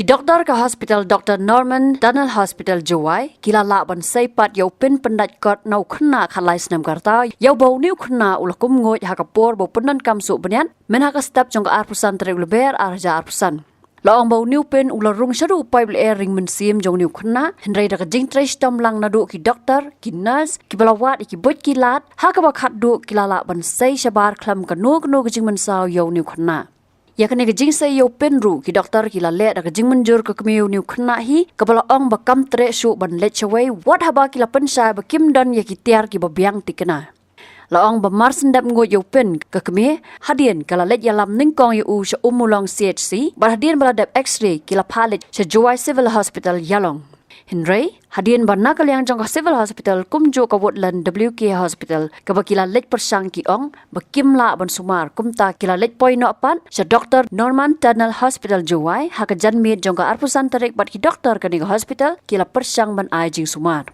doktor ke hospital Dr. Norman Tunnel Hospital Juwai kila la ban sei pat yau pin Pyndait kot nau Khynnah khalai Snem karta yau bau niu Khynnah ulakum Nguid hakapor bau penan kam su benian men hakastap jong ka arpusan trek leber arja arpusan laong bau niu pin ula rung sharu pai ble ring men sim jong niu Khynnah henrai da jing tres tom lang nadu ki doktor ki nurse ki balawat ki bot ki lat hakaba khat du kila la ban sei shabar khlam ka nu jing men saw yau niu Khynnah ya kene ke jing sai yo pen ru ki doktor ki la le da ke jing menjur ke kemiu niu Khynnah hi ke bala ong ba kam tre su ban let chawai wat haba ki la pen sa ba kim don ya ki tiar ki ba biang tikena la ong ba mar sendap ngo yo pen ke kemi hadien kala let ya lam ning kong yu sha umulong CHC ba hadien bala dep x-ray ki la palit sha Juwai Civil Hospital Yalong Henry hadien barna kaliang jong civil hospital kumjo ka Woodland WK hospital ka bakila lek persang ki ong bakim la ban sumar kumta kila lek poi no pan sa Dr. Norman Tunnel Hospital Juwai ha ka janmit jong ka arpusan tarik bat ki doktor ka ni hospital kila persang ban ai jing sumar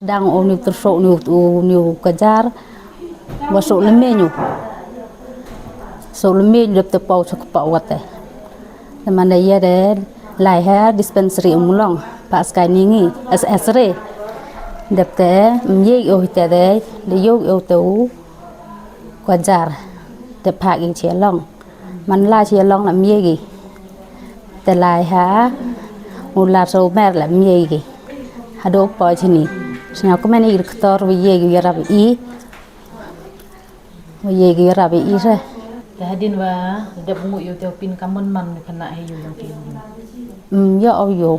đang ôm nhiều tử sổ nhiều cả jar và sổ lên menu sổ lên menu được tập bảo cho các bảo vật đấy mà này giờ đấy lại ha dispensary ông long pas cái này SSR đẹp thế nhiều yêu thế đấy để yêu tấu quả jar đẹp phạt cái chia long mình lại chia long làm nhiều gìแต่lại ha một là sổ mer làm nhiều gì ha đâu bao nhiêu này Senyaw ko man direktor wiyegi yarabi i wiyegi yarabi i re hadin wa de bungu yo te pin kamon man kana he yo yang ki yo yo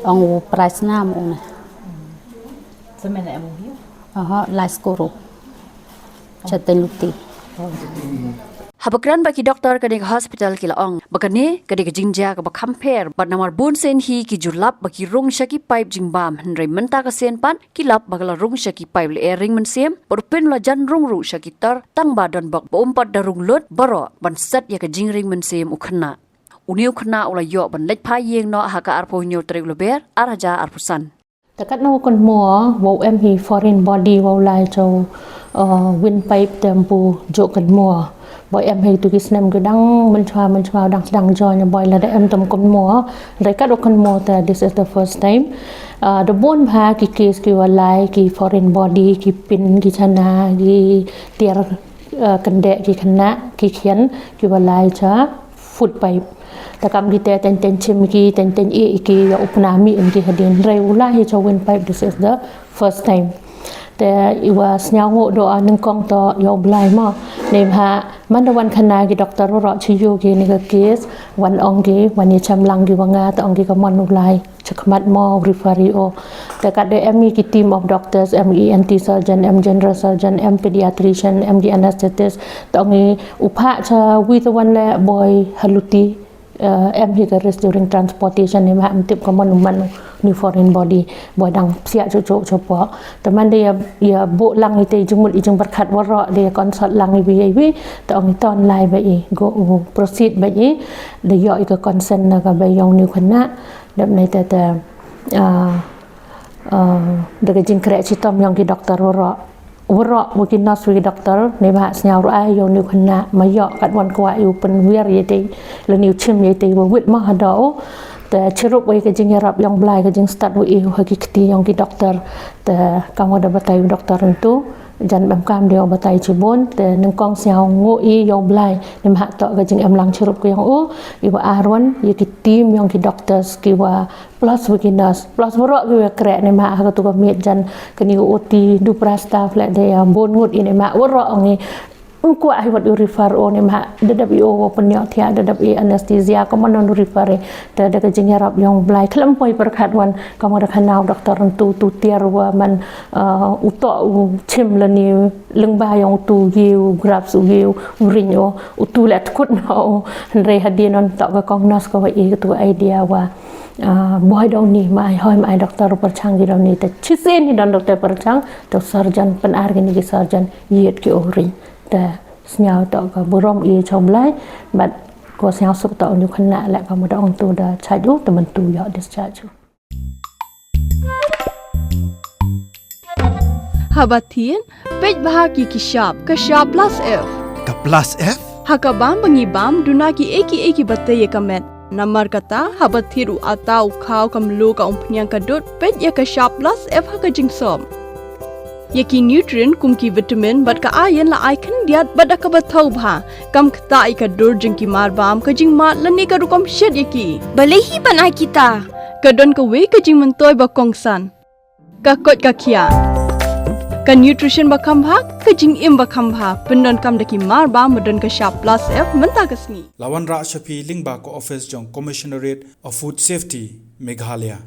ang price nam ona semena amu yo aha la skoro chateluti Habakran baki doktor kadi hospital kila ong bakani kadi ke jingja ka bakhamper bat namar bun sen hi ki julap baki rung shaki pipe jingbam henry menta ka sen pan kilap bagala rung shaki pipe le ring men sem porpen la jan rung ru shaki tar tang ba don bak bompat da rung lut baro ban sat ya ka jing ring men sem ukhna uniu khna ula yo ban lech pha yeng no ha ka arpo nyo trek leber araja arpusan takat no kon mo wo em hi foreign body wo lai cho win pipe tempu jo kan mo boy em hay tu Snem cái đăng mình chua đăng cho nhà boy là để em tầm con mua rồi các con mua ta this is the first time the bone ha ki case ki walai ki foreign body ki pin ki chana ki tiar kande ki Khynnah ki khian ki walai cha food pipe ta kam kita ten chim ki ten e ki ya upnami in ki hadin rai ulai cho win pipe this is the first timeแต่อีว่าสยามโง่ดอนึงกองต่อยอบลายมาในมหามันวันคณะกีด็อกเตอร์รอชิโยกีนี่ก็เคสวันองกีวันนี้ชำลังกีว่างาแต่องกีก็มันอุลายชักมัดมอริฟาริโอแต่ก็ได้มีกีทีม of doctors ENT surgeon general surgeon pediatrician anesthetiist แต่องกีอุปะชาวิทวันและบอยฮัลุตีhigaris during transportation ni mak tip ko man ni foreign body boy dang sia cucuk copo teman dia ya bo lang ite jumul ijung berkat wara dia consult lang ibi ta ong ton lai bai go proceed bai de yo ika consent na ka bai yong ni Khynnah dap nai ta de ka jing kre chi tom yong ki doctor wara mungkin nas wi doktor ne ba senyaw ai yo ni Khynnah ma yo kat wan kwa yu pen wir ye te le niu chim ye te wa wit ma hado te chirup wi ke jing yarap yang blai ke jing start wi yu ha ki kti yang ki doktor te kamu da batai doktor tu jan bam kam dia batai chibon te nang kong senyaw ngo i yo blai ne ma to ke jing em lang chirup ko yang i wa arwan ye ki team yang ki doctors ki wa plus beginners plus borok gue krek ne mak ka tu ka mit jan keni oti du prasta flat de bon ngut ini mak borok ngi ku ai wat refer on ne mak DWO penyo thia DWO anesthesia ko man no refer te de ka jing yarap yong blai khlem poi perkhat wan ka mo da khanau doktor tu tiar wa man uto chim le ni leng ba yong tu yiu grab su yiu rinyo utu let kut no re hadin on to ka kong nas ko wa i tu idea wa boy dong ni mai hoi mai doktor perchang di dong ni te chisen ni don doktor perchang to surgeon pen argani ki surgeon yet ki oring te senyaw to ka burom i chom lai but ko senyaw sup to ni Khynnah la ka mo dong tu da chaju te men tu yo discharge habatin pej bahagi kisap plus F Ka plus F? hakabam bangibam dunaki eki batay kamet namar kata habathiru atau kau kamlu ka umpnyang kadut pej ya kasap plus F hakajing som yaki nutrient kumki vitamin bat ka iron la icon diat bat ka bathau bha kam khta I ka dur jingki mar bam ka jing mat lani ka rukom shed yaki Balehi banai kita. kadon ka we ka jing mentoy ba kongsan ka kot ka khia ka nutrition ba kham bha ka jing im ba kham bha pendon kam daki mar ba modon ka sharp plus F menta kasni Lawan Ra Shafi Lingba ko office jong Commissionerate of Food Safety Meghalaya